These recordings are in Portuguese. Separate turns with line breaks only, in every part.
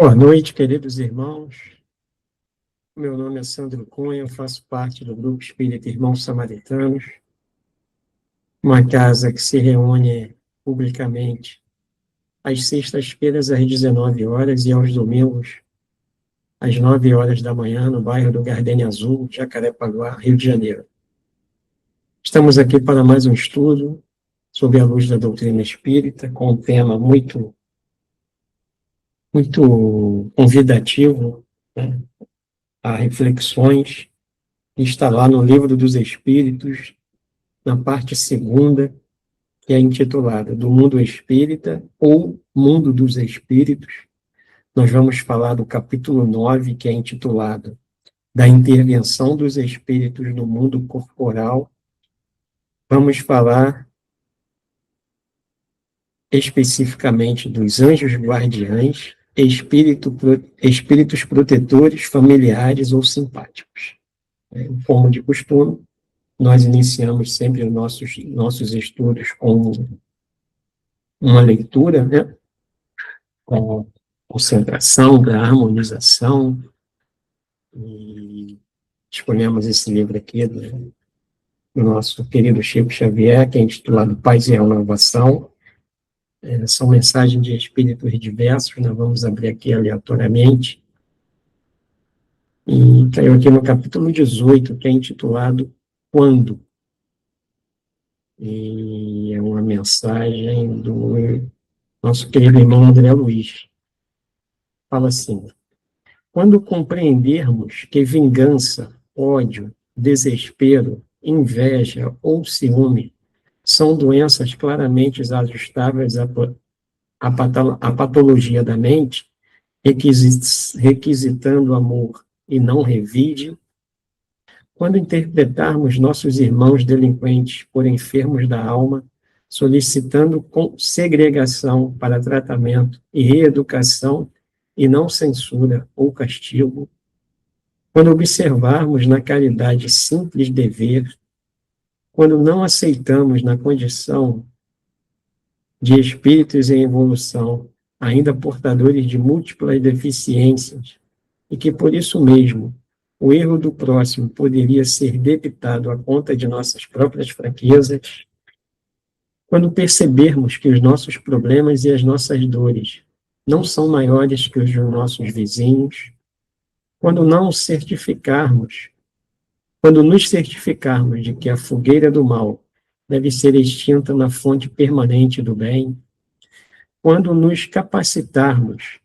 Boa noite, queridos irmãos. Meu nome é Sandro Cunha, eu faço parte do Grupo Espírita Irmãos Samaritanos, uma casa que se reúne publicamente às sextas-feiras às 19 horas e aos domingos às 9 horas da manhã, no bairro do Gardenia Azul, Jacarepaguá, Rio de Janeiro. Estamos aqui para mais um estudo sob a luz da doutrina espírita, com um tema muito convidativo, né, a reflexões. Está lá no Livro dos Espíritos, na parte segunda, que é intitulada Do Mundo Espírita ou Mundo dos Espíritos. Nós vamos falar do capítulo 9, que é intitulado Da Intervenção dos Espíritos no Mundo Corporal. Vamos falar especificamente dos anjos guardiães, espíritos protetores, familiares ou simpáticos. Como de costume, nós iniciamos sempre os nossos estudos com uma leitura, né? Com concentração, para harmonização, e escolhemos esse livro aqui do nosso querido Chico Xavier, que é intitulado Paz e Renovação. São mensagens de espíritos diversos, nós vamos abrir aqui aleatoriamente. E caiu aqui no capítulo 18, que é intitulado Quando? E é uma mensagem do nosso querido irmão André Luiz. Fala assim: quando compreendermos que vingança, ódio, desespero, inveja ou ciúme são doenças claramente ajustáveis à patologia da mente, requisitando amor e não revide, quando interpretarmos nossos irmãos delinquentes por enfermos da alma, solicitando segregação para tratamento e reeducação e não censura ou castigo, quando observarmos na caridade simples dever, quando não aceitamos na condição de espíritos em evolução, ainda portadores de múltiplas deficiências, e que por isso mesmo o erro do próximo poderia ser debitado à conta de nossas próprias fraquezas, quando percebermos que os nossos problemas e as nossas dores não são maiores que os dos nossos vizinhos, quando nos certificarmos de que a fogueira do mal deve ser extinta na fonte permanente do bem, quando nos capacitarmos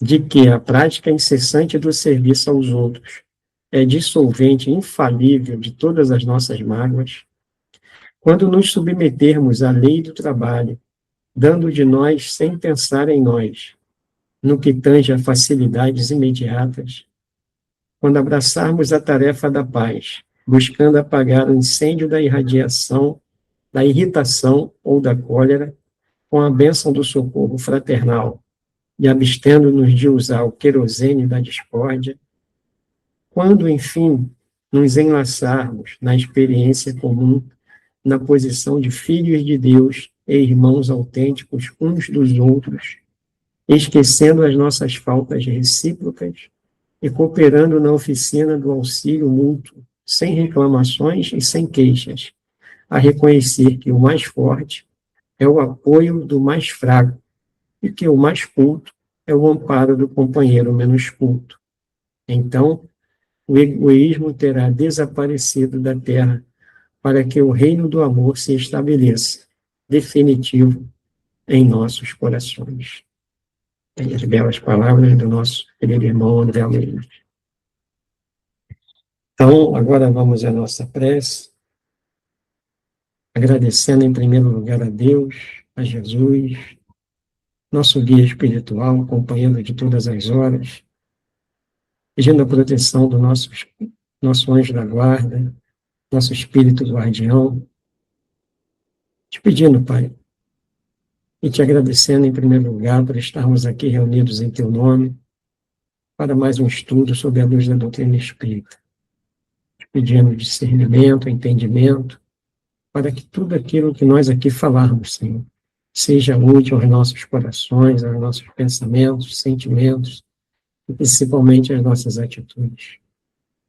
de que a prática incessante do serviço aos outros é dissolvente infalível de todas as nossas mágoas, quando nos submetermos à lei do trabalho, dando de nós sem pensar em nós, no que tange a facilidades imediatas, quando abraçarmos a tarefa da paz, buscando apagar o incêndio da irradiação, da irritação ou da cólera, com a bênção do socorro fraternal, e abstendo-nos de usar o querosene da discórdia, quando, enfim, nos enlaçarmos na experiência comum, na posição de filhos de Deus e irmãos autênticos uns dos outros, esquecendo as nossas faltas recíprocas e cooperando na oficina do auxílio mútuo, sem reclamações e sem queixas, a reconhecer que o mais forte é o apoio do mais fraco e que o mais culto é o amparo do companheiro menos culto. Então, o egoísmo terá desaparecido da terra para que o reino do amor se estabeleça, definitivo, em nossos corações. E as belas palavras do nosso querido irmão André Luiz. Então, agora vamos à nossa prece, agradecendo em primeiro lugar a Deus, a Jesus, nosso guia espiritual, companheiro de todas as horas, pedindo a proteção do nosso anjo da guarda, nosso espírito guardião, te pedindo, Pai, e te agradecendo em primeiro lugar por estarmos aqui reunidos em teu nome, para mais um estudo sobre a luz da doutrina espírita, te pedindo discernimento, entendimento, para que tudo aquilo que nós aqui falarmos, Senhor, seja útil aos nossos corações, aos nossos pensamentos, sentimentos, e principalmente às nossas atitudes.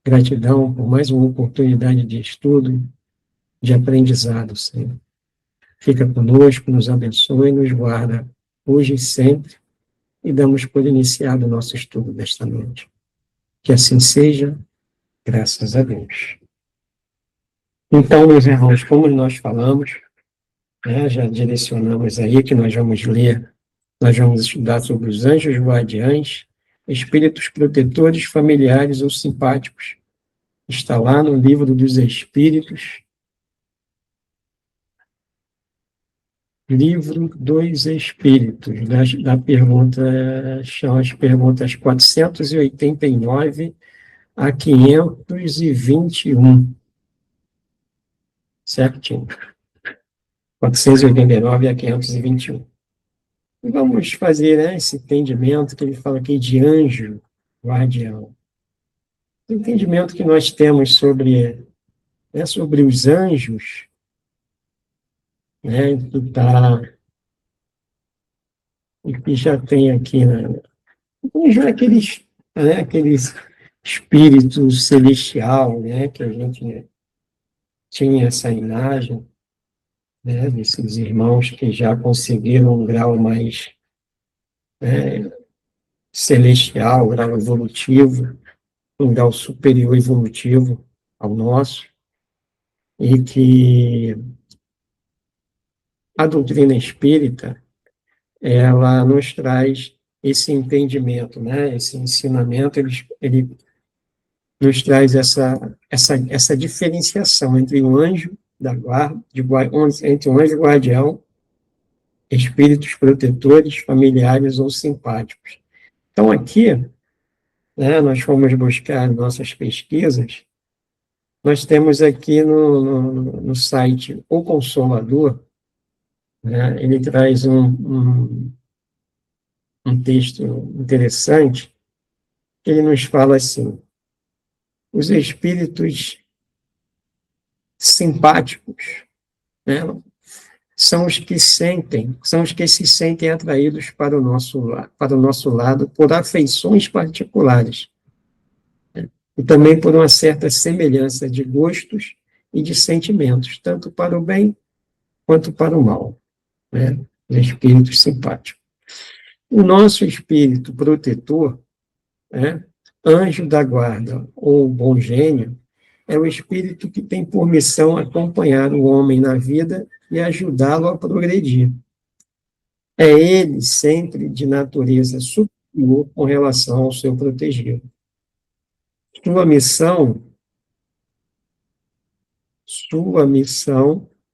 Gratidão por mais uma oportunidade de estudo, de aprendizado, Senhor. Fica conosco, nos abençoe, nos guarda hoje e sempre, e damos por iniciado o nosso estudo desta noite. Que assim seja, graças a Deus. Então, meus irmãos, como nós falamos, já direcionamos aí que nós vamos estudar sobre os anjos guardiães, espíritos protetores, familiares ou simpáticos. Está lá no Livro dos Espíritos, Livro dos Espíritos, da pergunta, são as perguntas 489 a 521. Certinho. 489 a 521. E vamos fazer, esse entendimento que ele fala aqui de anjo guardião. O entendimento que nós temos sobre os anjos, que já tem aqui, já aquele espírito celestial, que a gente tinha essa imagem, desses irmãos que já conseguiram um grau mais celestial, um grau evolutivo, um grau superior evolutivo ao nosso, e que a doutrina espírita, ela nos traz esse entendimento, esse ensinamento, ele nos traz essa diferenciação entre o anjo da guarda, entre o anjo guardião, espíritos protetores, familiares ou simpáticos. Então, aqui, nós fomos buscar nossas pesquisas, nós temos aqui no site O Consolador, ele traz um texto interessante, que ele nos fala assim: os espíritos simpáticos, são os que se sentem atraídos para o nosso lado por afeições particulares, e também por uma certa semelhança de gostos e de sentimentos, tanto para o bem quanto para o mal, os espíritos simpáticos. O nosso espírito protetor, anjo da guarda ou bom gênio, é o espírito que tem por missão acompanhar o homem na vida e ajudá-lo a progredir. É ele sempre de natureza superior com relação ao seu protegido. Sua missão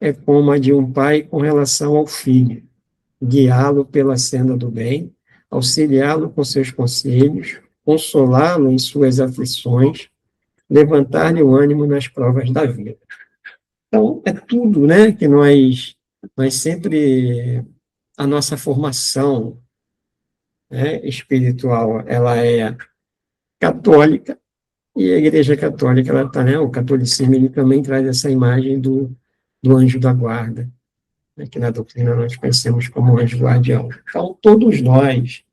é como a de um pai com relação ao filho: guiá-lo pela senda do bem, auxiliá-lo com seus conselhos, consolá-lo em suas aflições, levantar-lhe o ânimo nas provas da vida. Então, é tudo, que nós sempre, a nossa formação espiritual, ela é católica, e a Igreja Católica, ela tá, o catolicismo, ele também traz essa imagem do anjo da guarda, que na doutrina nós conhecemos como anjo guardião. Então, todos nós,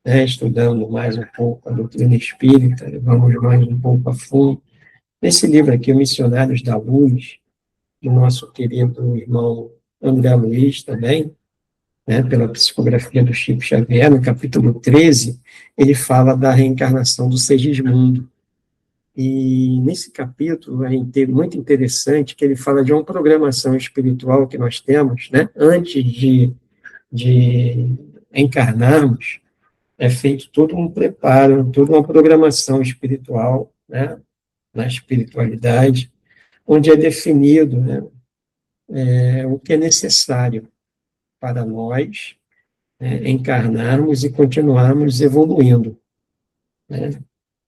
estudando mais um pouco a doutrina espírita, vamos mais um pouco a fundo. Nesse livro aqui, o Missionários da Luz, do nosso querido irmão André Luiz também, pela psicografia do Chico Xavier, no capítulo 13, ele fala da reencarnação do Segismundo. E nesse capítulo é muito interessante que ele fala de uma programação espiritual que nós temos, antes de encarnarmos, é feito todo um preparo, toda uma programação espiritual, na espiritualidade, onde é definido o que é necessário para nós encarnarmos e continuarmos evoluindo.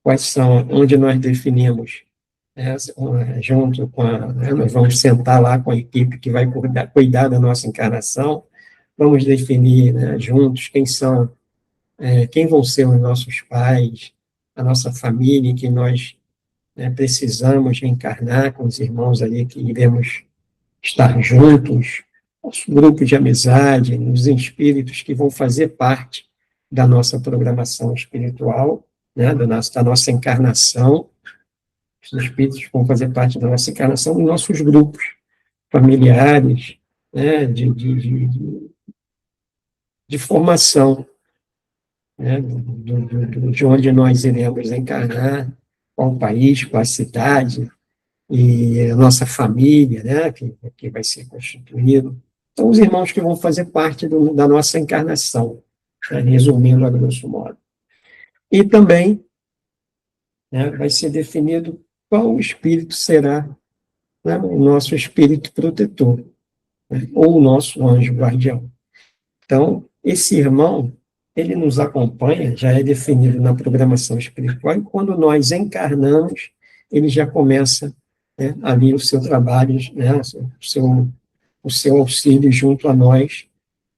Quais são, onde nós definimos, junto com nós vamos sentar lá com a equipe que vai cuidar da nossa encarnação, vamos definir juntos quem vão ser os nossos pais, a nossa família, que nós precisamos reencarnar com os irmãos ali que iremos estar juntos, nosso grupo de amizade, nos espíritos que vão fazer parte da nossa programação espiritual, né, da nossa encarnação, os espíritos que vão fazer parte da nossa encarnação, dos nossos grupos familiares, né, de formação, né, de onde nós iremos encarnar, qual país, qual cidade, e a nossa família, né, que vai ser constituído. Então, os irmãos que vão fazer parte da nossa encarnação, né, resumindo a grosso modo. E também, né, vai ser definido qual espírito será, né, o nosso espírito protetor, né, ou o nosso anjo guardião. Então, esse irmão, ele nos acompanha, já é definido na programação espiritual, e quando nós encarnamos, ele já começa, né, ali o seu trabalho, né, o seu auxílio junto a nós,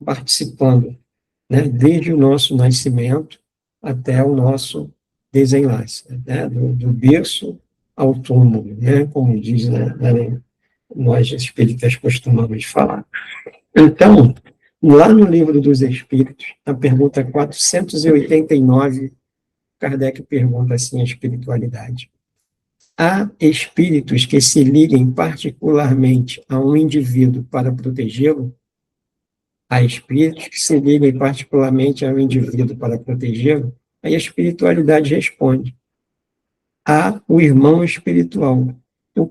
participando, né, desde o nosso nascimento até o nosso desenlace, né, do berço ao túmulo, né, como diz, né, nós espíritas costumamos falar. Então, lá no Livro dos Espíritos, na pergunta 489, Kardec pergunta assim a espiritualidade: há espíritos que se liguem particularmente a um indivíduo para protegê-lo? Há espíritos que se liguem particularmente a um indivíduo para protegê-lo? Aí a espiritualidade responde: há o irmão espiritual, o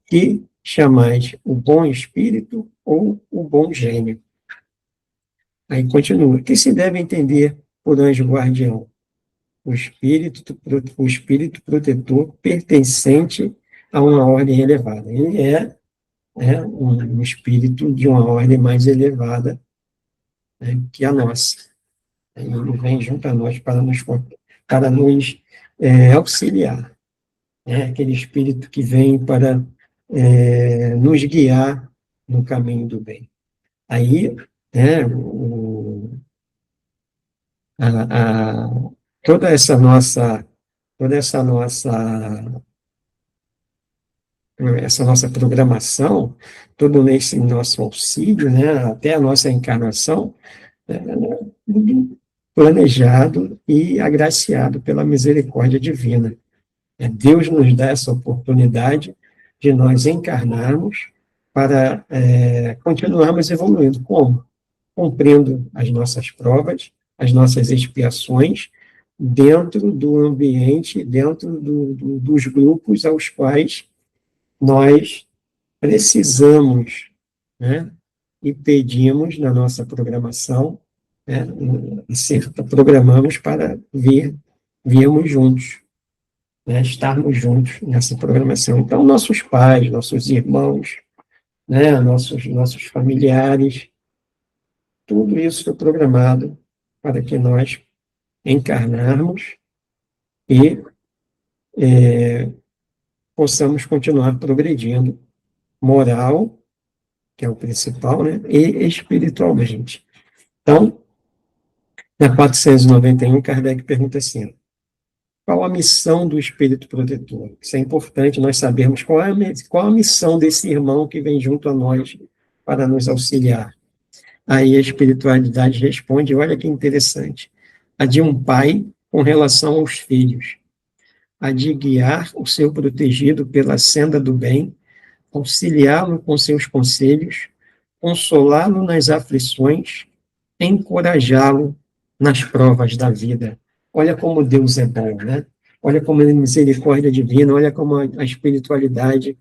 que chamais o bom espírito ou o bom gênio. Aí continua: o que se deve entender por anjo guardião? O espírito protetor pertencente a uma ordem elevada. Ele é, né, um espírito de uma ordem mais elevada, né, que a nossa. Ele vem junto a nós para nos auxiliar. Né? Aquele espírito que vem para nos guiar no caminho do bem. Aí, né, toda essa nossa programação, todo esse nosso auxílio, né, até a nossa encarnação, tudo planejado e agraciado pela misericórdia divina. Deus nos dá essa oportunidade de nós encarnarmos para continuarmos evoluindo. Como? Cumprindo as nossas provas, as nossas expiações, dentro do ambiente, dentro dos grupos aos quais nós precisamos, né, e pedimos na nossa programação, né, programamos para virmos juntos, né, estarmos juntos nessa programação. Então, nossos pais, nossos irmãos, né, nossos familiares, tudo isso foi programado para que nós encarnarmos e possamos continuar progredindo, moral, que é o principal, né, e espiritualmente. Então, na 491, Kardec pergunta assim: qual a missão do espírito protetor? Isso é importante nós sabermos qual a missão desse irmão que vem junto a nós para nos auxiliar. Aí a espiritualidade responde, olha que interessante: a de um pai com relação aos filhos, a de guiar o seu protegido pela senda do bem, auxiliá-lo com seus conselhos, consolá-lo nas aflições, encorajá-lo nas provas da vida. Olha como Deus é bom, né? Olha como a misericórdia divina, olha como a espiritualidade,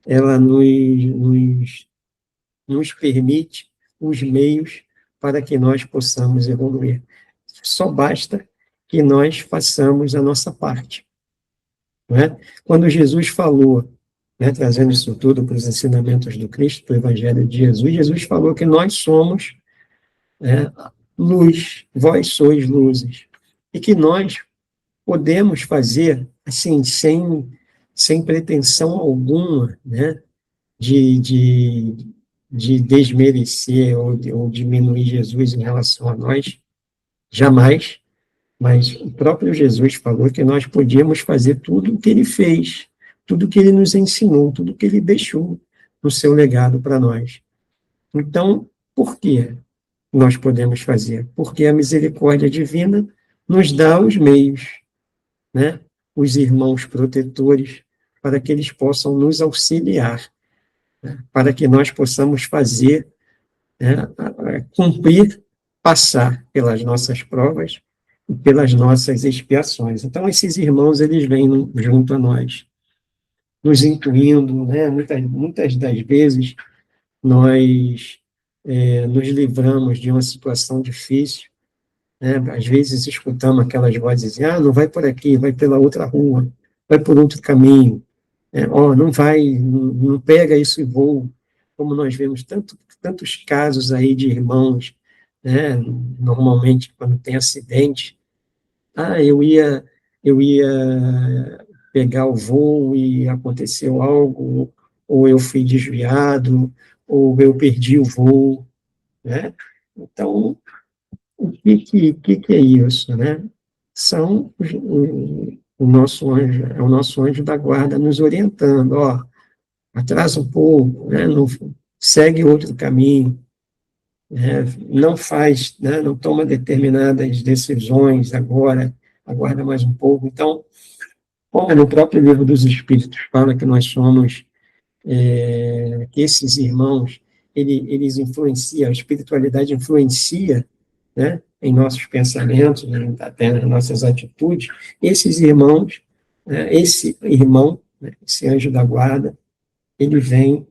ela nos permite os meios para que nós possamos evoluir. Só basta que nós façamos a nossa parte. Não é? Quando Jesus falou, né, trazendo isso tudo para os ensinamentos do Cristo, para o Evangelho de Jesus, Jesus falou que nós somos, né, luz, vós sois luzes, e que nós podemos fazer, assim, sem pretensão alguma, né, de desmerecer ou diminuir Jesus em relação a nós, jamais, mas o próprio Jesus falou que nós podíamos fazer tudo o que ele fez, tudo o que ele nos ensinou, tudo o que ele deixou no seu legado para nós. Então, por que nós podemos fazer? Porque a misericórdia divina nos dá os meios, né? Os irmãos protetores, para que eles possam nos auxiliar, né? Para que nós possamos fazer, né? Cumprir, passar pelas nossas provas e pelas nossas expiações. Então, esses irmãos, eles vêm junto a nós, nos intuindo, né? Muitas das vezes, nós nos livramos de uma situação difícil, né? Às vezes escutamos aquelas vozes, dizendo, não vai por aqui, vai pela outra rua, vai por outro caminho, não vai, não pega isso e voa, como nós vemos tantos casos aí de irmãos, né? Normalmente quando tem acidente, eu ia pegar o voo e aconteceu algo, ou eu fui desviado, ou eu perdi o voo, né? Então, o que é isso, né? São o nosso anjo, é o nosso anjo da guarda nos orientando, atrasa um pouco, né? Não, segue outro caminho, né? Não faz, né? Não toma determinadas decisões agora, aguarda mais um pouco. Então, como no próprio livro dos Espíritos fala que nós somos, que esses irmãos, eles influenciam, a espiritualidade influencia, né, em nossos pensamentos, até nas nossas atitudes, esses irmãos, né, esse irmão, né, esse anjo da guarda, ele vem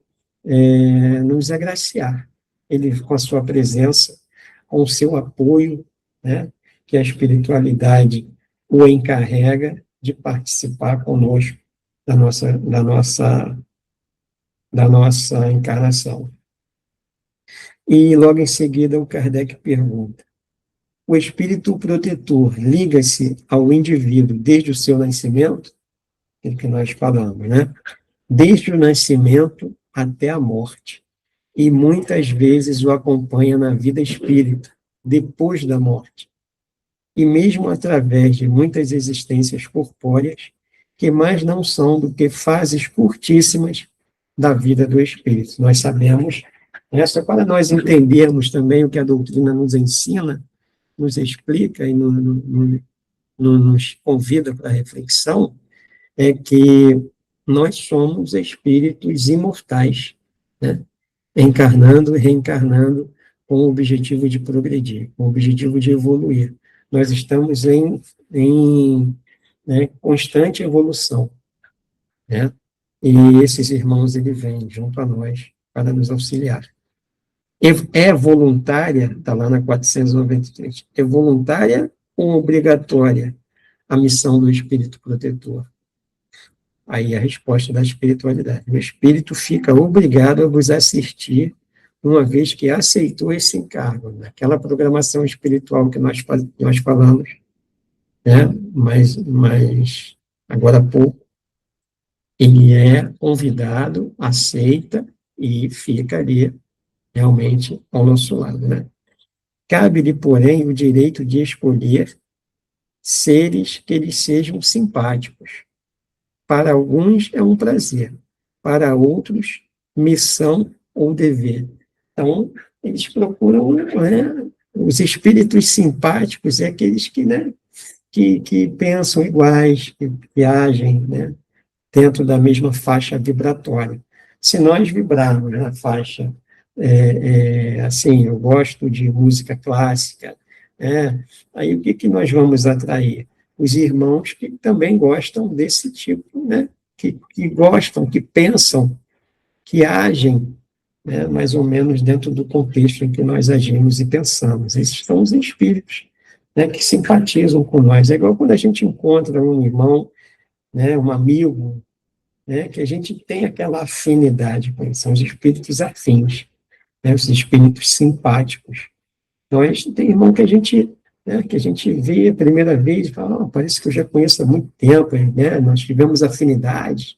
nos agraciar, ele com a sua presença, com o seu apoio, né, que a espiritualidade o encarrega de participar conosco da nossa encarnação. E logo em seguida o Kardec pergunta: o espírito protetor liga-se ao indivíduo desde o seu nascimento? É o que nós falamos, né? Desde o nascimento até a morte. E muitas vezes o acompanha na vida espírita, depois da morte. E mesmo através de muitas existências corpóreas, que mais não são do que fases curtíssimas da vida do espírito. Nós sabemos, só para nós entendermos também o que a doutrina nos ensina, nos explica e nos convida para a reflexão, é que nós somos espíritos imortais, né? Encarnando e reencarnando com o objetivo de progredir, com o objetivo de evoluir. Nós estamos em né, constante evolução, né? E esses irmãos, eles vêm junto a nós para nos auxiliar. É voluntária, está lá na 493, é voluntária ou obrigatória a missão do espírito protetor? Aí a resposta da espiritualidade. O espírito fica obrigado a vos assistir, uma vez que aceitou esse encargo, naquela programação espiritual que nós falamos, né? Mas agora há pouco, ele é convidado, aceita e fica ali realmente ao nosso lado, né? Cabe-lhe, porém, o direito de escolher seres que lhes sejam simpáticos. Para alguns é um prazer, para outros, missão ou dever. Então, eles procuram, né, os espíritos simpáticos, aqueles que, né, que pensam iguais, que agem, né, dentro da mesma faixa vibratória. Se nós vibrarmos na faixa, assim, eu gosto de música clássica, aí o que nós vamos atrair? Os irmãos que também gostam desse tipo, né? Que gostam, que pensam, que agem, né? Mais ou menos dentro do contexto em que nós agimos e pensamos. Esses são os espíritos, né? Que simpatizam com nós. É igual quando a gente encontra um irmão, né? Um amigo, né? Que a gente tem aquela afinidade com eles. São os espíritos afins, né? Os espíritos simpáticos. Nós tem irmão que a gente, né, que a gente vê a primeira vez e fala, parece que eu já conheço há muito tempo, né? Nós tivemos afinidade,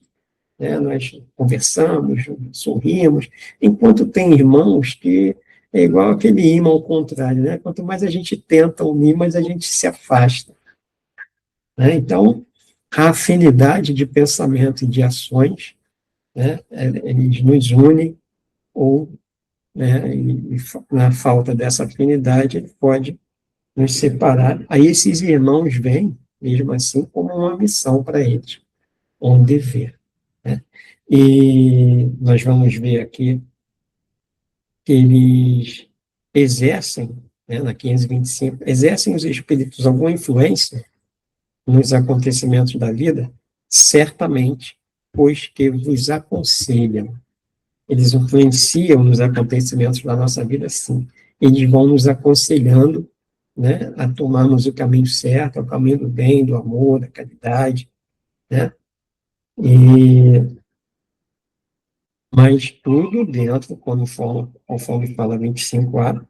né? Nós conversamos, sorrimos, enquanto tem irmãos que é igual aquele imã ao contrário, né? Quanto mais a gente tenta unir, mais a gente se afasta, né? Então, a afinidade de pensamento e de ações, né, eles nos unem ou né, e na falta dessa afinidade, ele pode nos separar. Aí esses irmãos vêm, mesmo assim, como uma missão para eles, um dever, né? E nós vamos ver aqui que eles exercem, né, na 525, exercem os espíritos alguma influência nos acontecimentos da vida? Certamente, pois que vos aconselham. Eles influenciam nos acontecimentos da nossa vida, sim. Eles vão nos aconselhando, né, a tomarmos o caminho certo, o caminho do bem, do amor, da caridade, né? E, mas tudo dentro, conforme fala 25A,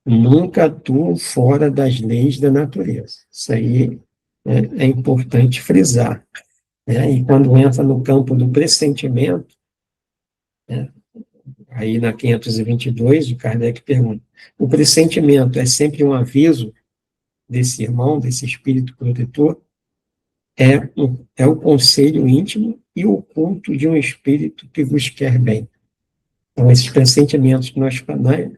nunca atuam fora das leis da natureza. Isso aí, né, é importante frisar, né? E quando entra no campo do pressentimento, né, aí na 522, o Kardec pergunta: o pressentimento é sempre um aviso desse irmão, desse espírito protetor? É o conselho íntimo e oculto de um espírito que vos quer bem. Então, esses pressentimentos que nós, né,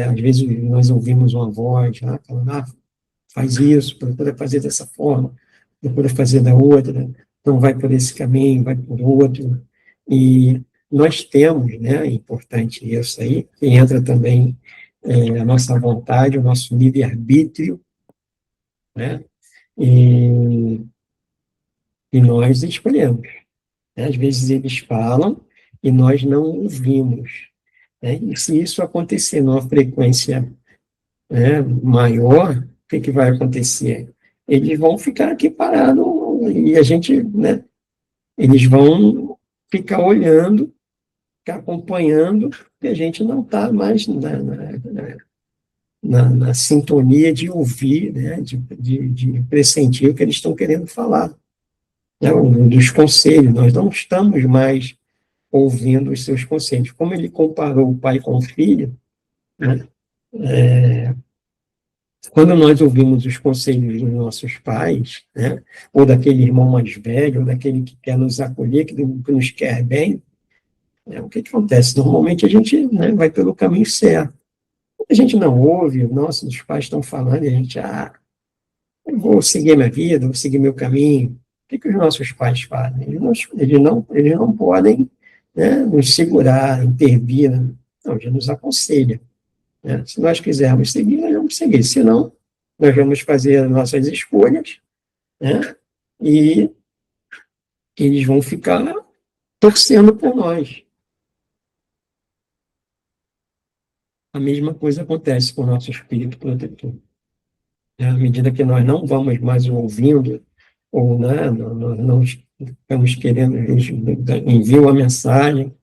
às vezes nós ouvimos uma voz falando, faz isso, procura fazer dessa forma, procura fazer da outra, não vai por esse caminho, vai por outro. E nós temos, né, é importante isso aí, que entra também a nossa vontade, o nosso livre-arbítrio, né, e, e nós escolhemos. Né? Às vezes eles falam e nós não ouvimos. Né? E se isso acontecer numa frequência, né, maior, o que vai acontecer? Eles vão ficar aqui parados e a gente, né, eles vão ficar olhando, ficar acompanhando, e a gente não está mais na sintonia de ouvir, né, de pressentir o que eles estão querendo falar, né, dos conselhos. Nós não estamos mais ouvindo os seus conselhos. Como ele comparou o pai com o filho, né, quando nós ouvimos os conselhos dos nossos pais, né, ou daquele irmão mais velho, ou daquele que quer nos acolher, que nos quer bem, né, o que acontece? Normalmente a gente, né, vai pelo caminho certo. A gente não ouve, nossos pais estão falando, e a gente, eu vou seguir minha vida, vou seguir meu caminho. O que os nossos pais fazem? Eles não podem, né, nos segurar, intervir, né? Não, já nos aconselha. Né? Se nós quisermos seguir, nós vamos seguir. Se não, nós vamos fazer as nossas escolhas, né? E eles vão ficar torcendo por nós. A mesma coisa acontece com o nosso espírito protetor. À medida que nós não vamos mais ouvindo, ou, né, não estamos querendo, eles enviam a mensagem,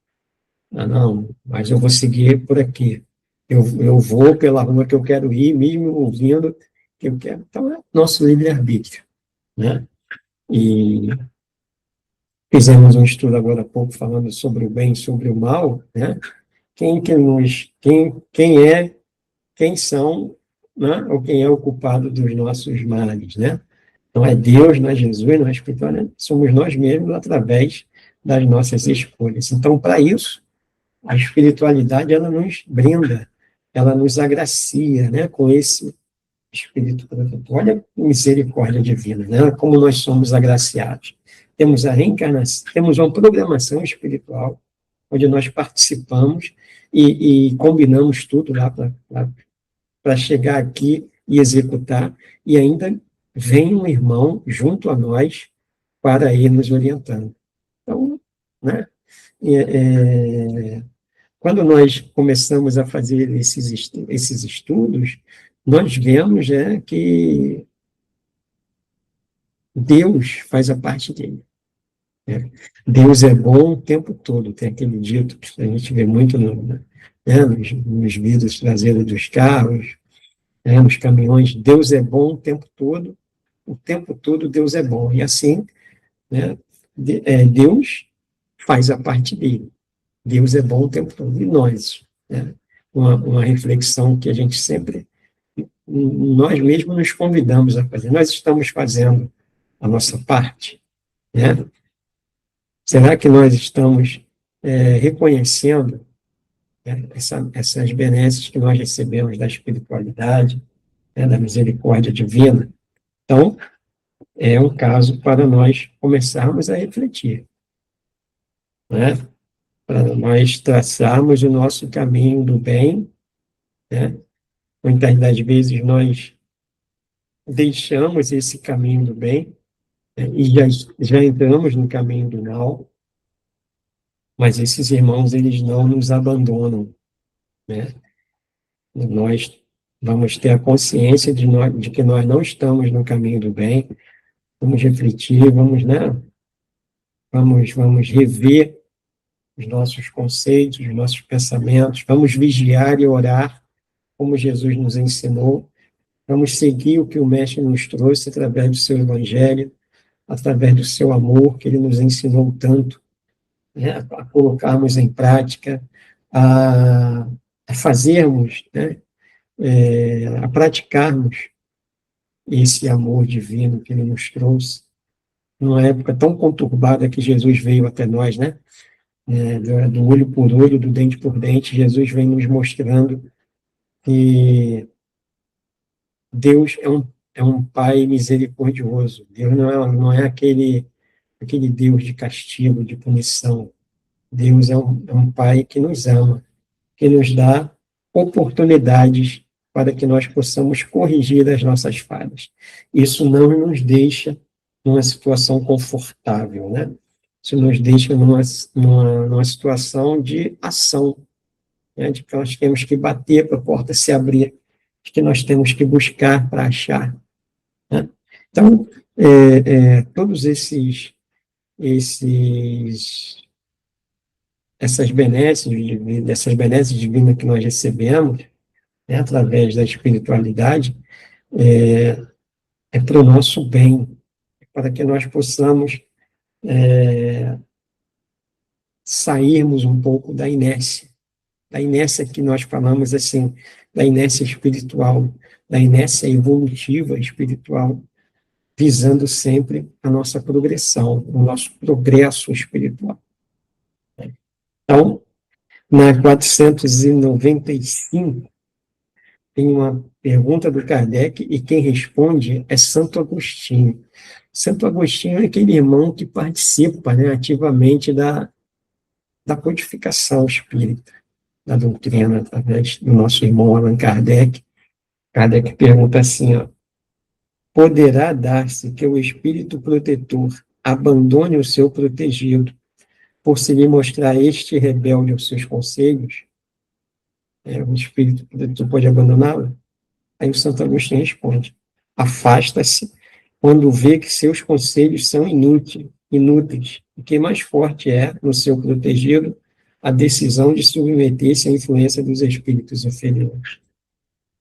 não, mas eu vou seguir por aqui. Eu vou pela rua que eu quero ir, mesmo ouvindo que eu quero. Então, é nosso livre-arbítrio, né? E fizemos um estudo agora há pouco falando sobre o bem e sobre o mal, né? Quem são, né? Ou quem é o culpado dos nossos males, né? Não é Deus, não é Jesus, não é espiritualidade, somos nós mesmos através das nossas escolhas. Então, para isso, a espiritualidade, ela nos brinda, ela nos agracia, né, com esse espírito protetor. Olha a misericórdia divina, né, como nós somos agraciados. Temos a reencarnação, temos uma programação espiritual, onde nós participamos e combinamos tudo lá para chegar aqui e executar, e ainda vem um irmão junto a nós para ir nos orientando. Então, né, quando nós começamos a fazer esses estudos, nós vemos que Deus faz a parte dele. Né? Deus é bom o tempo todo, tem aquele dito que a gente vê muito nos vidros traseiros dos carros, nos caminhões. Deus é bom o tempo todo Deus é bom. E assim, né, Deus faz a parte dele. Deus é bom o tempo todo. E nós, né? Uma reflexão que a gente sempre, nós mesmos nos convidamos a fazer. Nós estamos fazendo a nossa parte, né? Será que nós estamos reconhecendo né, essas benesses que nós recebemos da espiritualidade, né, da misericórdia divina. Então, é um caso para nós começarmos a refletir, né, para nós traçarmos o nosso caminho do bem, né. Muitas das vezes nós deixamos esse caminho do bem, né, e já entramos no caminho do mal, mas esses irmãos, eles não nos abandonam, né? Nós vamos ter a consciência de que nós não estamos no caminho do bem, vamos refletir, vamos, né? Vamos rever os nossos conceitos, os nossos pensamentos, vamos vigiar e orar, como Jesus nos ensinou, vamos seguir o que o Mestre nos trouxe através do seu Evangelho, através do seu amor, que ele nos ensinou tanto, né? A colocarmos em prática, a fazermos, né? A praticarmos esse amor divino que ele nos trouxe, numa época tão conturbada que Jesus veio até nós, né? Do olho por olho, do dente por dente, Jesus vem nos mostrando que Deus é um Pai misericordioso. Deus não é aquele Deus de castigo, de punição. Deus é um Pai que nos ama, que nos dá oportunidades para que nós possamos corrigir as nossas falhas. Isso não nos deixa numa situação confortável, né? Isso nos deixa numa situação de ação, né? De que nós temos que bater para a porta se abrir, de que nós temos que buscar para achar, né? Então, todos dessas benesses divinas que nós recebemos, né, através da espiritualidade, é para o nosso bem, para que nós possamos sairmos um pouco da inércia que nós falamos assim, da inércia espiritual, da inércia evolutiva espiritual, visando sempre a nossa progressão, o nosso progresso espiritual. Então, na 495, tem uma pergunta do Kardec, e quem responde é Santo Agostinho. Santo Agostinho é aquele irmão que participa, né, ativamente da codificação espírita, da doutrina, através do nosso irmão Allan Kardec. Kardec pergunta assim, ó: poderá dar-se que o espírito protetor abandone o seu protegido por se lhe mostrar este rebelde aos seus conselhos? O espírito protetor pode abandoná-lo? Aí o Santo Agostinho responde: afasta-se quando vê que seus conselhos são inúteis, e que mais forte é, no seu protegido, a decisão de submeter-se à influência dos espíritos inferiores,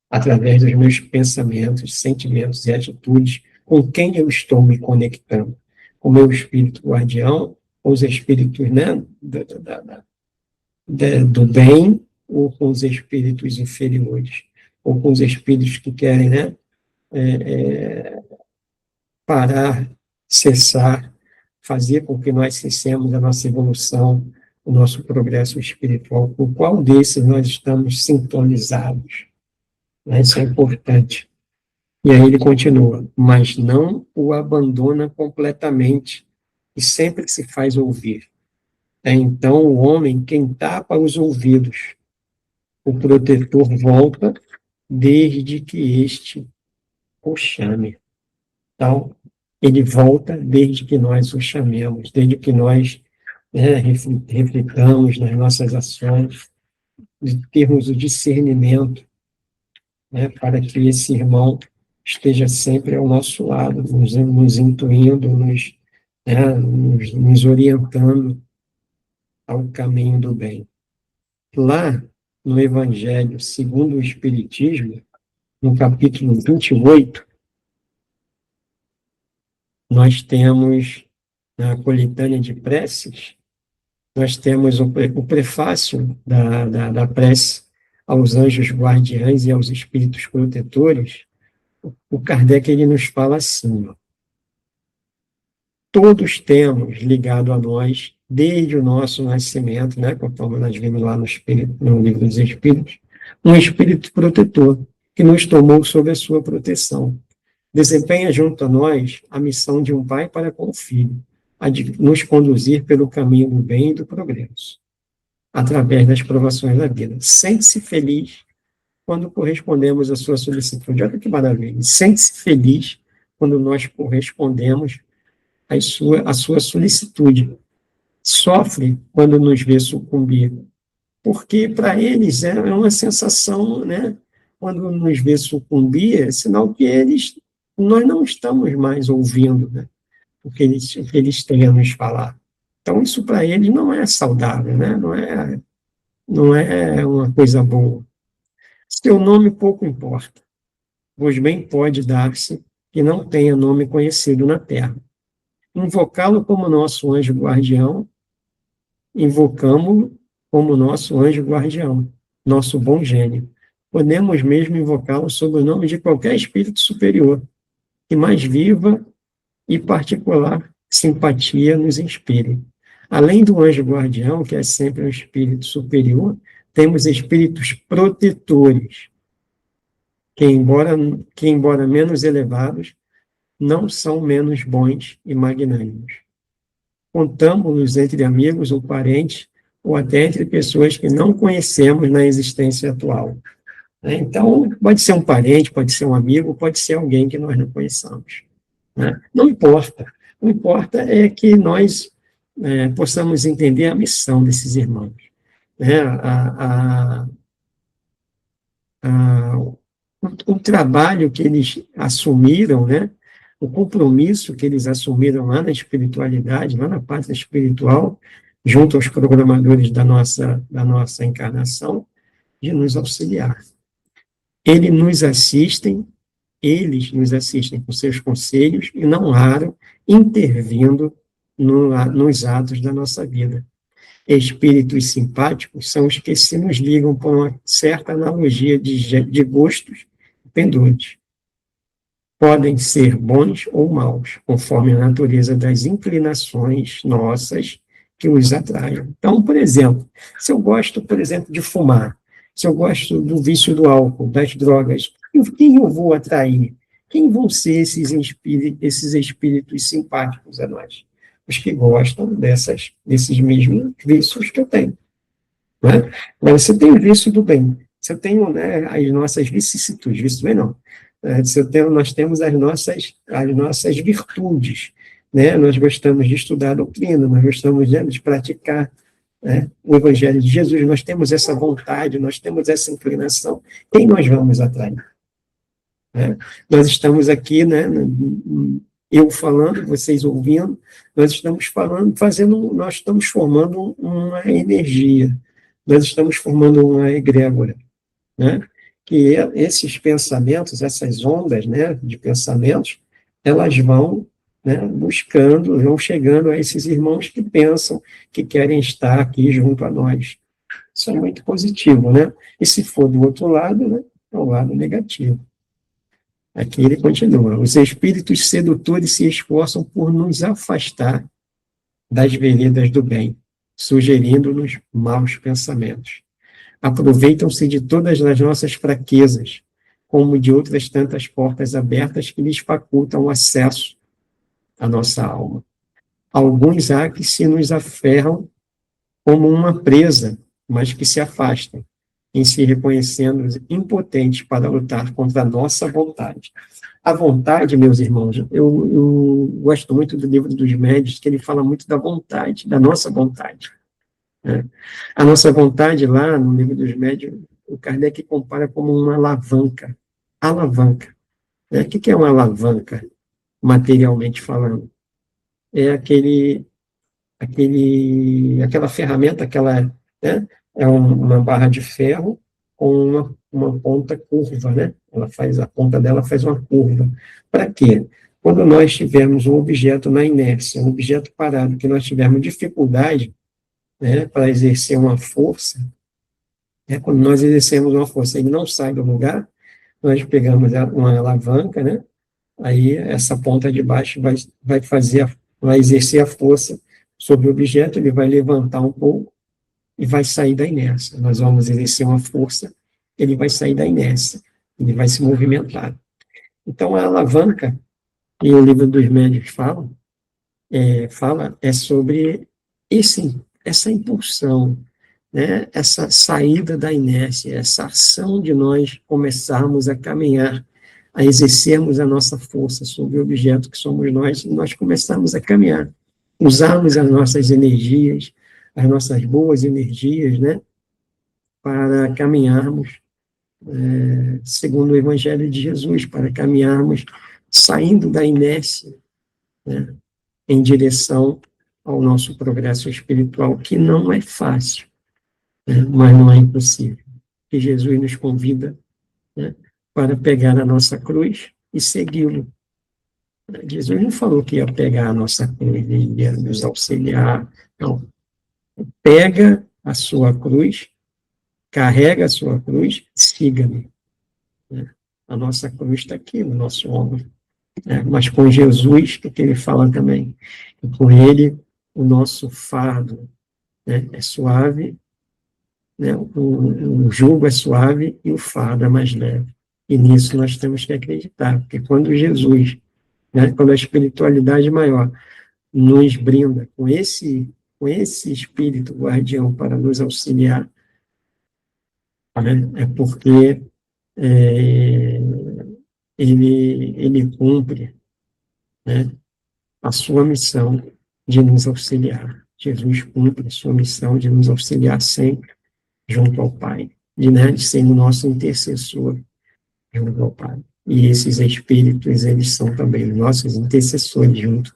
através dos meus pensamentos, sentimentos e atitudes, com quem eu estou me conectando, com o meu espírito guardião, com os espíritos, né, do bem, ou com os espíritos inferiores, ou com os espíritos que querem, né, parar, cessar, fazer com que nós cessemos a nossa evolução, o nosso progresso espiritual. Com qual desses nós estamos sintonizados? Isso é importante. E aí ele continua: mas não o abandona completamente, e sempre se faz ouvir. É então o homem quem tapa os ouvidos. O protetor volta desde que este o chame. Então, ele volta desde que nós o chamemos, desde que nós, né, reflitamos nas nossas ações, de termos o discernimento, né, para que esse irmão esteja sempre ao nosso lado, nos intuindo, nos orientando ao caminho do bem. Lá no Evangelho segundo o Espiritismo, no capítulo 28, nós temos, na coletânea de preces, nós temos o prefácio da prece aos anjos guardiães e aos espíritos protetores. O Kardec, ele nos fala assim: ó: todos temos ligado a nós desde o nosso nascimento, né, conforme nós vimos lá no livro dos Espíritos, um espírito protetor, que nos tomou sob a sua proteção. Desempenha junto a nós a missão de um pai para com o filho, a de nos conduzir pelo caminho do bem e do progresso, através das provações da vida. Sente-se feliz quando correspondemos à sua solicitude. Olha que maravilha. Sente-se feliz quando nós correspondemos à sua solicitude. Sofre quando nos vê sucumbir, porque para eles é uma sensação, né? Quando nos vê sucumbir, é sinal que nós não estamos mais ouvindo, né? O que eles têm a nos falar. Então, isso para eles não é saudável, né? Não é uma coisa boa. Seu nome pouco importa, pois bem pode dar-se que não tenha nome conhecido na terra. Invocá-lo como nosso anjo guardião, invocamo-lo como nosso anjo guardião, nosso bom gênio. Podemos mesmo invocá-lo sob o nome de qualquer espírito superior, que mais viva e particular simpatia nos inspire. Além do anjo guardião, que é sempre um espírito superior, temos espíritos protetores, que embora menos elevados, não são menos bons e magnânimos. Contamos-los entre amigos ou parentes, ou até entre pessoas que não conhecemos na existência atual. Então, pode ser um parente, pode ser um amigo, pode ser alguém que nós não conheçamos. Não importa. O que importa é que nós possamos entender a missão desses irmãos. O trabalho que eles assumiram, né? O compromisso que eles assumiram lá na espiritualidade, lá na parte espiritual, junto aos programadores da nossa encarnação, de nos auxiliar. Eles nos assistem com seus conselhos e, não raro, intervindo nos atos da nossa vida. Espíritos simpáticos são os que se nos ligam por uma certa analogia de gostos pendores. Podem ser bons ou maus, conforme a natureza das inclinações nossas que os atraiam. Então, por exemplo, se eu gosto, por exemplo, de fumar, se eu gosto do vício do álcool, das drogas, quem eu vou atrair? Quem vão ser esses espíritos simpáticos a nós? Os que gostam desses mesmos vícios que eu tenho. Né? Mas você tem o vício do bem. Se eu tenho, né, as nossas vicissitudes, vício do bem não. Nós temos as nossas virtudes. Né? Nós gostamos de estudar a doutrina, nós gostamos de praticar, né, o Evangelho de Jesus, nós temos essa vontade, nós temos essa inclinação. Quem nós vamos atrair? Né? Nós estamos aqui, né, eu falando, vocês ouvindo, nós estamos nós estamos formando uma energia, nós estamos formando uma egrégora, né? Que esses pensamentos, essas ondas, né, de pensamentos, elas vão, né, vão chegando a esses irmãos que pensam, que querem estar aqui junto a nós. Isso é muito positivo, né? E se for do outro lado, né, é o lado negativo. Aqui ele continua: os espíritos sedutores se esforçam por nos afastar das veredas do bem, sugerindo-nos maus pensamentos. Aproveitam-se de todas as nossas fraquezas, como de outras tantas portas abertas que lhes facultam o acesso à nossa alma. Alguns há que se nos aferram como uma presa, mas que se afastam, em se reconhecendo impotentes para lutar contra a nossa vontade. A vontade, meus irmãos, eu gosto muito do livro dos médiuns, que ele fala muito da vontade, da nossa vontade. Né? A nossa vontade, lá no livro dos médiuns, o Kardec compara como uma alavanca. Alavanca. Né? O que é uma alavanca, materialmente falando? É aquela ferramenta, né? É uma barra de ferro com uma ponta curva, né? A ponta dela faz uma curva. Para quê? Quando nós tivermos um objeto na inércia, um objeto parado, que nós tivermos dificuldade, né, para exercer uma força, né, quando nós exercemos uma força e ele não sai do lugar, nós pegamos uma alavanca, né? Aí essa ponta de baixo vai exercer a força sobre o objeto, ele vai levantar um pouco e vai sair da inércia. Nós vamos exercer uma força, ele vai sair da inércia, ele vai se movimentar. Então, a alavanca, e o livro dos médios fala sobre essa impulsão, né? Essa saída da inércia, essa ação de nós começarmos a caminhar, a exercermos a nossa força sobre o objeto que somos nós, e nós começarmos a caminhar, usarmos as nossas energias, as nossas boas energias, né? Para caminharmos segundo o Evangelho de Jesus, para caminharmos saindo da inércia, né, em direção ao nosso progresso espiritual, que não é fácil, né, mas não é impossível. Que Jesus nos convida, né, para pegar a nossa cruz e segui-lo. Jesus não falou que ia pegar a nossa cruz e ia nos auxiliar, não. Pega a sua cruz, carrega a sua cruz, siga-me. A nossa cruz está aqui no nosso ombro. Mas com Jesus, o que ele fala também? E com ele, o nosso fardo, né, é suave, né, o jugo é suave e o fardo é mais leve. E nisso nós temos que acreditar, porque quando Jesus, né, quando a espiritualidade maior nos brinda com esse espírito guardião para nos auxiliar, né, é porque ele cumpre, né, a sua missão de nos auxiliar. Jesus cumpre a sua missão de nos auxiliar sempre junto ao Pai, de ser o nosso intercessor junto ao Pai. E esses espíritos, eles são também nossos intercessores junto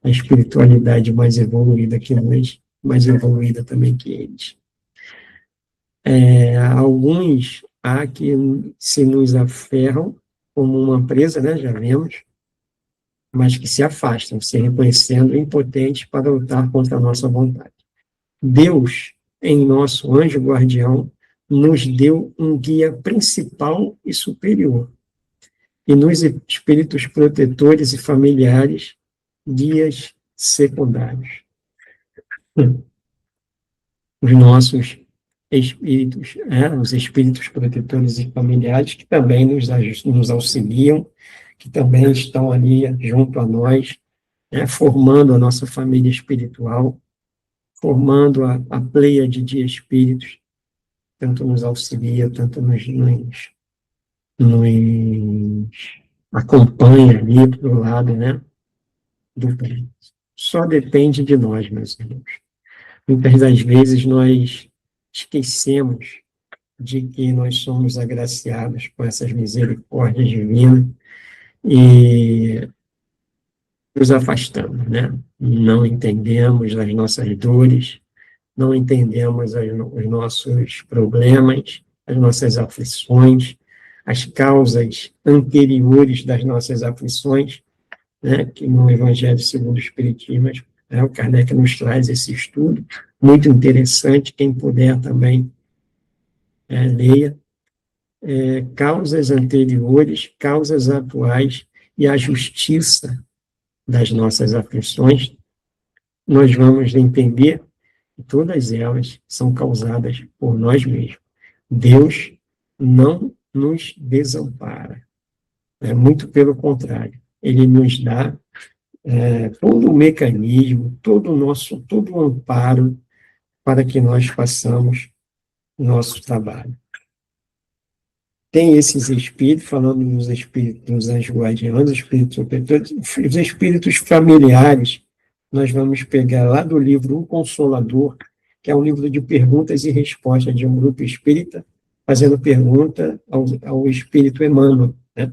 à espiritualidade mais evoluída que nós, mais evoluída também que eles. Alguns há que se nos aferram como uma presa, né, já vemos, mas que se afastam, se reconhecendo impotentes para lutar contra a nossa vontade. Deus, em nosso anjo guardião, nos deu um guia principal e superior, e nos espíritos protetores e familiares, guias secundários. Os nossos espíritos, os espíritos protetores e familiares, que também nos auxiliam, que também estão ali junto a nós, formando a nossa família espiritual, formando a pleiade de espíritos, tanto nos auxilia, tanto nos acompanha ali para o lado, né, do bem. Só depende de nós, meus irmãos. Muitas das vezes nós esquecemos de que nós somos agraciados com essas misericórdias divinas e nos afastamos, né? Não entendemos as nossas dores, não entendemos os nossos problemas, as nossas aflições, as causas anteriores das nossas aflições, né? Que no Evangelho segundo o Espiritismo, o Kardec nos traz esse estudo, muito interessante, quem puder também leia, causas anteriores, causas atuais e a justiça das nossas aflições, nós vamos entender que todas elas são causadas por nós mesmos. Deus não nos desampara, muito pelo contrário, Ele nos dá todo o mecanismo, todo o amparo para que nós façamos nosso trabalho. Tem esses espíritos, falando dos espíritos, dos anjos guardiães, espíritos protetores, os espíritos familiares, nós vamos pegar lá do livro O Consolador, que é um livro de perguntas e respostas de um grupo espírita, fazendo pergunta ao espírito Emmanuel, né?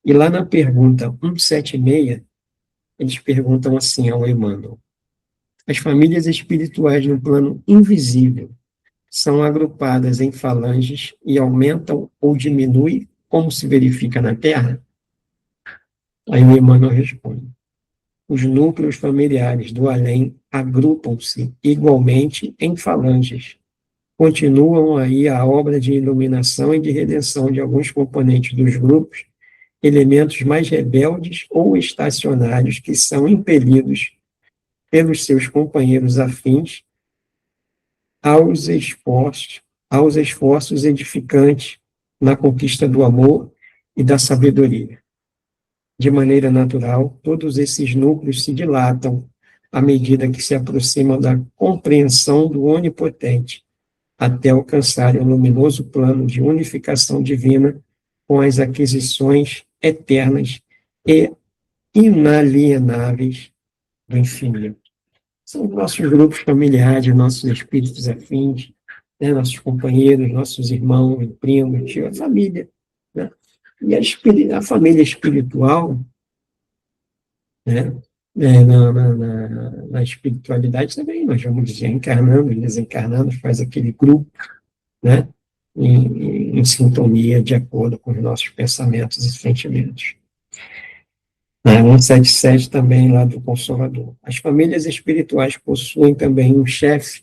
E lá na pergunta 176, eles perguntam assim ao Emmanuel: as famílias espirituais no plano invisível são agrupadas em falanges e aumentam ou diminuem, como se verifica na Terra? Aí o Emmanuel responde: os núcleos familiares do além agrupam-se igualmente em falanges. Continuam aí a obra de iluminação e de redenção de alguns componentes dos grupos, elementos mais rebeldes ou estacionários que são impelidos pelos seus companheiros afins aos esforços edificantes na conquista do amor e da sabedoria. De maneira natural, todos esses núcleos se dilatam à medida que se aproximam da compreensão do Onipotente, até alcançarem o luminoso plano de unificação divina com as aquisições eternas e inalienáveis do infinito. São nossos grupos familiares, nossos espíritos afins, né, nossos companheiros, nossos irmãos, primos, tio, a família. Né? E a família espiritual, né, na espiritualidade também, nós vamos dizer, encarnando e desencarnando, faz aquele grupo, né, em sintonia, de acordo com os nossos pensamentos e sentimentos. 177 também, lá do Consolador. As famílias espirituais possuem também um chefe.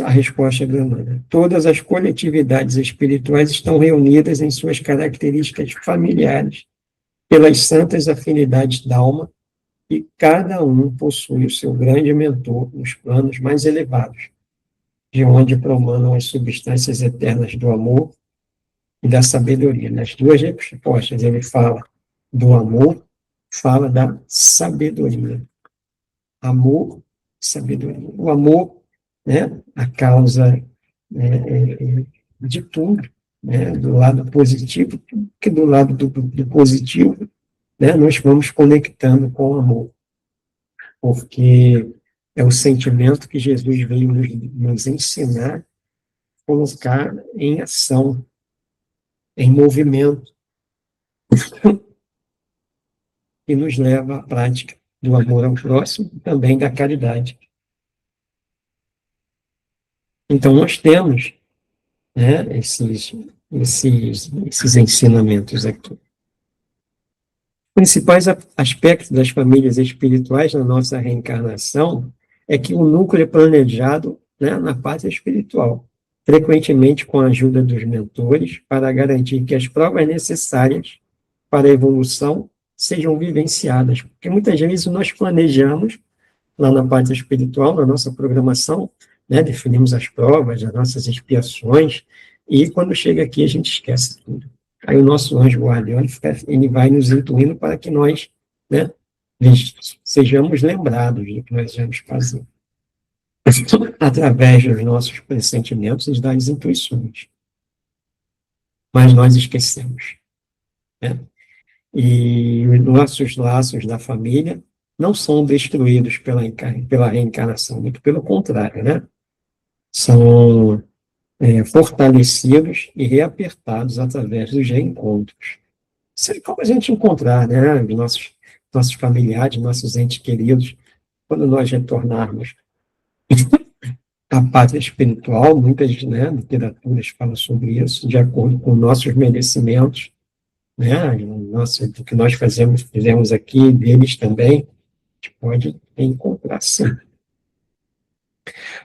A resposta da Ana, todas as coletividades espirituais estão reunidas em suas características familiares, pelas santas afinidades da alma, e cada um possui o seu grande mentor nos planos mais elevados, de onde promanam as substâncias eternas do amor e da sabedoria. Nas duas respostas, ele fala do amor, fala da sabedoria. Amor, sabedoria. O amor, né, a causa de tudo, né, do lado positivo, que do lado do positivo, né, nós vamos conectando com o amor, porque é o sentimento que Jesus veio nos ensinar a colocar em ação, em movimento, que nos leva à prática do amor ao próximo e também da caridade. Então, nós temos, né, esses ensinamentos aqui. Os principais aspectos das famílias espirituais na nossa reencarnação é que o núcleo é planejado, né, na pátria espiritual, frequentemente com a ajuda dos mentores, para garantir que as provas necessárias para a evolução sejam vivenciadas, porque muitas vezes nós planejamos lá na pátria espiritual, na nossa programação, né, definimos as provas, as nossas expiações, e quando chega aqui a gente esquece tudo. Aí o nosso anjo guardião, ele vai nos intuindo para que nós, né, sejamos lembrados do que nós vamos fazer. Através dos nossos pressentimentos e das intuições. Mas nós esquecemos. Né? E os nossos laços da família não são destruídos pela reencarnação, muito pelo contrário, né? São fortalecidos e reapertados através dos reencontros. Isso é como a gente encontrar, né, nossos familiares, nossos entes queridos, quando nós retornarmos à pátria espiritual, muitas, né, literaturas falam sobre isso, de acordo com nossos merecimentos, né, do que nós fizemos aqui, deles também, a gente pode encontrar sim.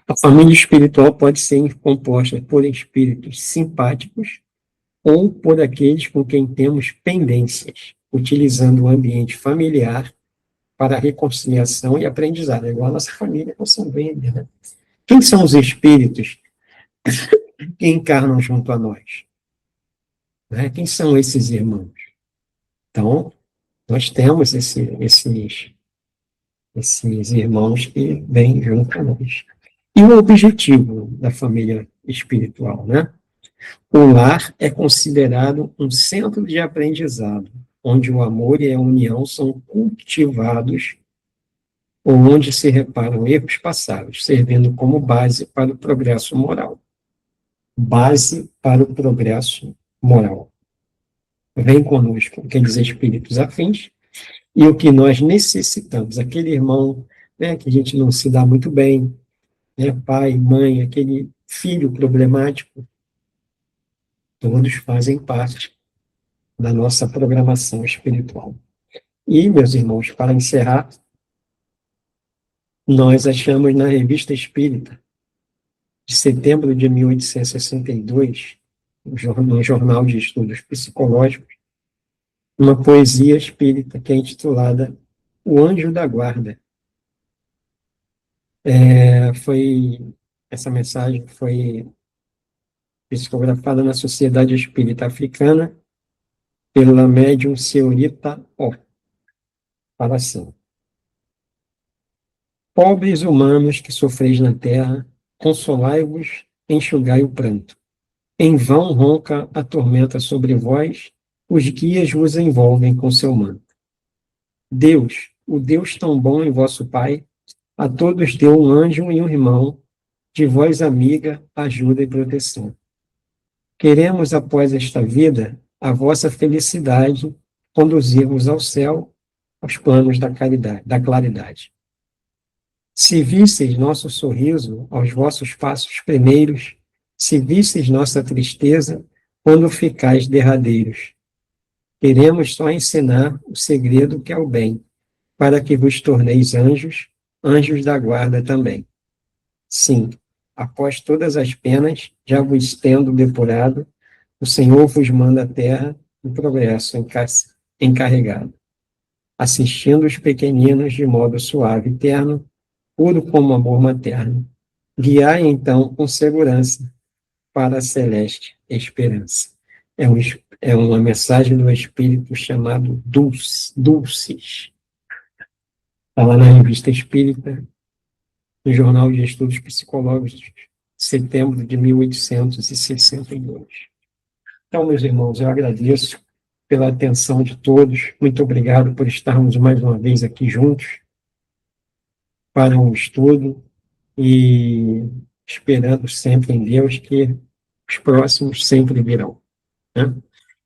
A família espiritual pode ser composta por espíritos simpáticos ou por aqueles com quem temos pendências, utilizando o ambiente familiar para a reconciliação e aprendizado. É igual a nossa família consanguínea, né? Quem são os espíritos que encarnam junto a nós? Né? Quem são esses irmãos? Então, nós temos esses irmãos que vêm junto a nós. E o objetivo da família espiritual, né? O lar é considerado um centro de aprendizado, onde o amor e a união são cultivados, ou onde se reparam erros passados, servindo como base para o progresso moral. Base para o progresso moral. Vem conosco aqueles espíritos afins, e o que nós necessitamos, aquele irmão, né, que a gente não se dá muito bem, né, pai, mãe, aquele filho problemático, todos fazem parte da nossa programação espiritual. E, meus irmãos, para encerrar, nós achamos na Revista Espírita, de setembro de 1862, no Jornal de Estudos Psicológicos, uma poesia espírita que é intitulada o anjo da guarda. Essa mensagem foi psicografada na Sociedade Espírita Africana pela médium Senhorita O. Fala assim: pobres humanos que sofreis na terra, consolai-vos, enxugai o pranto. Em vão ronca a tormenta sobre vós, os guias vos envolvem com seu manto. Deus, o Deus tão bom em vosso Pai, a todos deu um anjo e um irmão, de vós amiga, ajuda e proteção. Queremos, após esta vida, a vossa felicidade, conduzir-vos ao céu, aos planos da caridade, da claridade. Se visseis nosso sorriso aos vossos passos primeiros, se visseis nossa tristeza, quando ficais derradeiros. Queremos só ensinar o segredo que é o bem, para que vos torneis anjos, anjos da guarda também. Sim, após todas as penas, já vos tendo depurado, o Senhor vos manda à terra o progresso encarregado, assistindo os pequeninos de modo suave e terno, puro como amor materno. Guiai, então, com segurança para a celeste esperança. É uma mensagem do Espírito chamado Dulces. Está lá na Revista Espírita, no Jornal de Estudos Psicológicos, de setembro de 1862. Então, meus irmãos, eu agradeço pela atenção de todos. Muito obrigado por estarmos mais uma vez aqui juntos para um estudo e esperando sempre em Deus que os próximos sempre virão, né?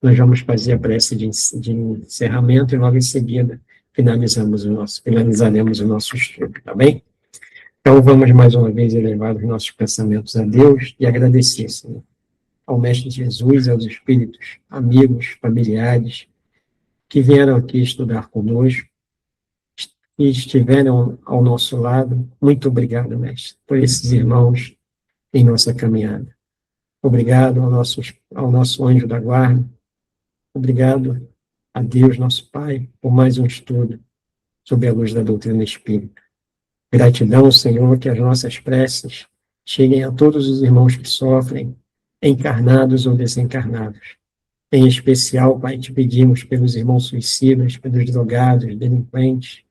Nós vamos fazer a prece de encerramento e logo em seguida finalizaremos o nosso estudo, tá bem? Então vamos mais uma vez elevar os nossos pensamentos a Deus e agradecer, Senhor, ao Mestre Jesus, aos espíritos, amigos, familiares, que vieram aqui estudar conosco e estiveram ao nosso lado. Muito obrigado, Mestre, por esses irmãos em nossa caminhada. Obrigado ao nosso anjo da guarda. Obrigado a Deus, nosso Pai, por mais um estudo sob a luz da doutrina espírita. Gratidão, Senhor, que as nossas preces cheguem a todos os irmãos que sofrem, encarnados ou desencarnados. Em especial, Pai, te pedimos pelos irmãos suicidas, pelos drogados, delinquentes,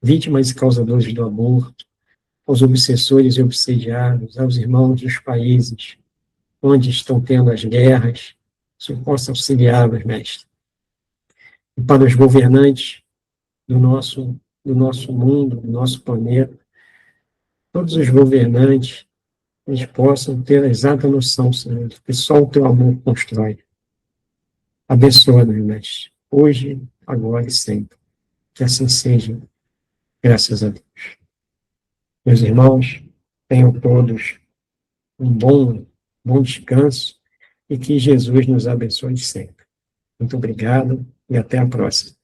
vítimas e causadores do aborto, aos obsessores e obsediados, aos irmãos dos países onde estão tendo as guerras, que possa auxiliá-los, Mestre. E para os governantes do nosso mundo, do nosso planeta, todos os governantes, eles possam ter a exata noção, Senhor, que só o teu amor constrói. Abençoa-nos, Mestre, hoje, agora e sempre. Que assim seja, graças a Deus. Meus irmãos, tenham todos um bom descanso e que Jesus nos abençoe sempre. Muito obrigado e até a próxima.